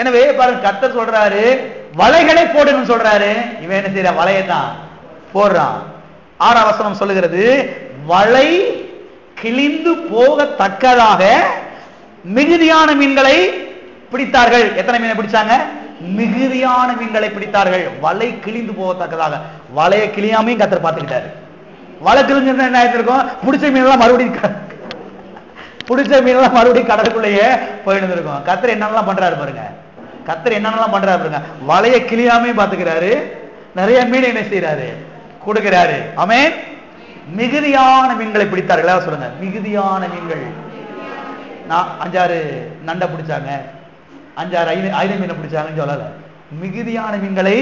எனவே பாருங்க, கர்த்தர் சொல்றாரு வலைகளை போடுன்னு சொல்றாரு. இவன் என்ன செய்யற? வலையத்தான் போடுறான். 6ஆம் வசனம் சொல்லுகிறது, வலை கிழிந்து போகத்தக்கதாக மிகுதியான மீன்களை பிடித்தார்கள். எத்தனை மீனை பிடிச்சாங்க? மிகுதியான மீன்களை பிடித்தார்கள். வலை கிழிந்து போகத்தக்கதாக. வலையை கிளியாமையும் கர்த்தர் பார்த்துக்கிட்டாரு. வலை கிழிஞ்சிருந்தா என்ன ஆயிருக்கும்? பிடிச்ச மீனெல்லாம் மறுபடியும் கடலுக்குள்ளேயே போயிட்டு இருக்கும். கர்த்தர் என்னென்னலாம் பண்றாரு பாருங்க. கர்த்தர் என்னென்னலாம் பண்றாரு பாருங்க. வலையை கிளியாமையும் பார்த்துக்கிறாரு, நிறைய மீன் என்ன செய்யறாரு? கொடுக்கிறாரு. ஆமென். மிகுதியான மீன்களை பிடித்தார்கள். சொல்லுங்க, மிகுதியான மீன்கள். 5-6 நண்டை பிடிச்சாங்க, 5-6 ஐல மீனை பிடிச்சாங்கன்னு சொல்லல. மிகுதியான மீன்களை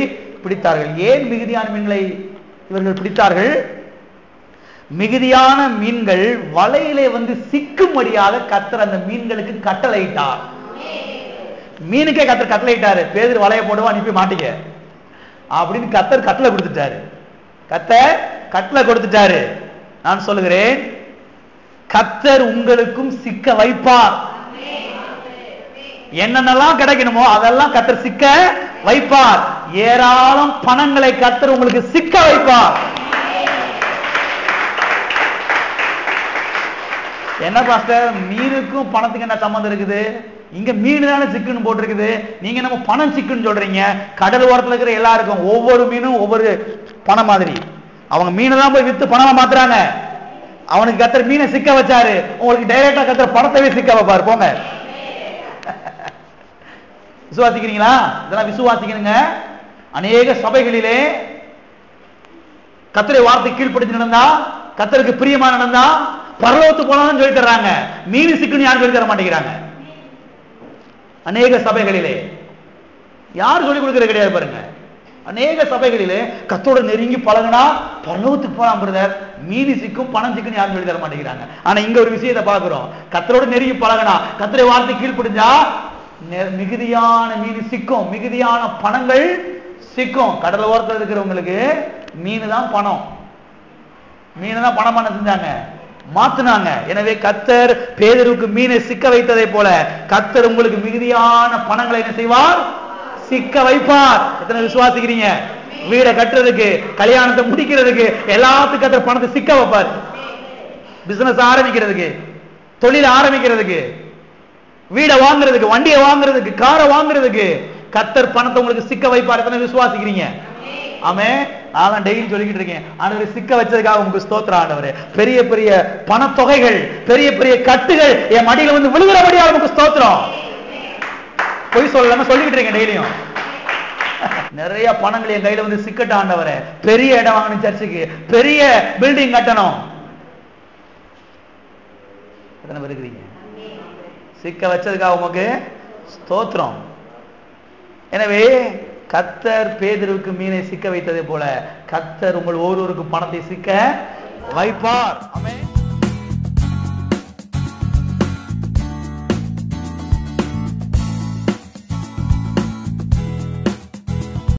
பிடித்தார்கள். ஏன் மிகுதியான மீன்களை இவர்கள் பிடித்தார்கள்? மிகுதியான மீன்கள் வலையிலே வந்து சிக்கும்படியாக கர்த்தர் அந்த மீன்களுக்கு கட்டளையிட்டார். மீனுக்கே கர்த்தர் கட்டளையிட்டாரு, பேதுரு வலையை போடுவா, அனுப்பி மாட்டிக்க அப்படின்னு கர்த்தர் கட்டளை கொடுத்துட்டாரு. கர்த்தர் கட்டளை கொடுத்துட்டாரு. நான் சொல்லுகிறேன், கர்த்தர் உங்களுக்கும் சிக்க வைப்பார். என்னென்னலாம் கிடைக்கணுமோ அதெல்லாம் கர்த்தர் சிக்க வைப்பார். ஏராளம் பணங்களை கர்த்தர் உங்களுக்கு சிக்க வைப்பார். என்ன பாஸ்டர், மீனுக்கும் பணத்துக்கு என்ன சம்பந்தம் இருக்குது? இங்க மீன் தானே சிக்குன்னு போட்டிருக்குது, நீங்க நம்ம பணம் சிக்குன்னு சொல்றீங்க. கடல் ஓரத்தில் இருக்கிற எல்லாருக்கும் ஒவ்வொரு மீனும் ஒவ்வொரு பணம் மாதிரி. அவங்க மீனை தான் போய் வித்து பணமா மாத்துறாங்க. அவனுக்கு கர்த்தர் மீனை சிக்க வச்சாரு, உங்களுக்கு டைரக்டா கர்த்தர் பணத்தவே சிக்க வைப்பாரு. போங்க, விசுவாசிக்கிறீங்களா? இதெல்லாம் விசுவாசிக்கணுங்க. அநேக சபைகளிலே கர்த்தருடைய வார்த்தை கீழ்ப்படிச்சு நடந்தா, கர்த்தருக்கு பிரியமா நடந்தா பரலோகத்துக்கு போனாலும் சொல்லி தர்றாங்க. மீன் சிக்குன்னு யாரும் சொல்லி தர மாட்டேங்கிறாங்க. அநேக சபைகளிலே யார் சொல்லிக் கொடுக்கிறது கிடையாது பாருங்க. அநேக சபைகளிலே கர்த்தரோட நெருங்கி பழகுனா பரலோகத்துக்கு போலாம் பிரதர், மீன் சிக்கும் பணம் சிக்குன்னு யாரும் சொல்லி தர மாட்டேங்கிறாங்க. ஆனா இங்க ஒரு விஷயத்தை பார்க்கிறோம், கர்த்தரோட நெருங்கி பழகுனா, கர்த்தருடைய வார்த்தை கீழ்ப்படிஞ்சா மிகுதியான மீன் சிக்கும், மிகுதியான பணங்கள் சிக்கும். கடல் ஓரத்தில் இருக்கிறவங்களுக்கு மீன் தான் பணம், மீன் தான் பணம் பண்ண செஞ்சாங்க, மாத்துனாங்க. எனவே கர்த்தர் பேதுருவுக்கு மீனை சிக்க வைத்ததை போல கர்த்தர் உங்களுக்கு மிகுதியான பணங்களை என்ன செய்வார்? சிக்க வைப்பார். எத்தனை விசுவாசிக்கிறீங்க? வீடை கட்டுறதுக்கு, கல்யாணத்தை முடிக்கிறதுக்கு, எல்லாத்துக்கும் கர்த்தர் பணத்தை சிக்க வைப்பார். பிசினஸ் ஆரம்பிக்கிறதுக்கு, தொழில் ஆரம்பிக்கிறதுக்கு, வீடை வாங்குறதுக்கு, வண்டியை வாங்குறதுக்கு, காரை வாங்குறதுக்கு கர்த்தர் பணத்தை உங்களுக்கு சிக்க வைப்பார். எத்தனை விசுவாசிக்கிறீங்க? ஆமே. நான் டெய்லி சொல்லிக்கிட்டு இருக்கேன், ஆண்டவரே சிக்க வச்சதுக்காக உங்களுக்கு ஸ்தோத்திரம் ஆண்டவரே. பெரிய பெரிய பணத்தொகைகள், பெரிய பெரிய கட்டுகள் என் மடியில வந்து விழுகிறபடியா உங்களுக்கு ஸ்தோத்திரம். பொய் சொல்லலாம சொல்லிக்கிட்டு இருக்கேன் டெய்லியும். நிறைய பணங்கள் என் கையில வந்து சிக்கட்ட ஆண்டவரே. பெரிய இடம் வாங்கணும், சர்ச்சுக்கு பெரிய பில்டிங் கட்டணும். எத்தனை பேர் இருக்கிறீங்க? சிக்க வச்சதுக்காக உங்களுக்கு ஸ்தோத்திரம். எனவே கர்த்தர் பேதுருவுக்கு மீனை சிக்க வைத்ததை போல கர்த்தர் உங்கள் ஒவ்வொருவருக்கும் பணத்தை சிக்க வைப்பார். ஆமென்.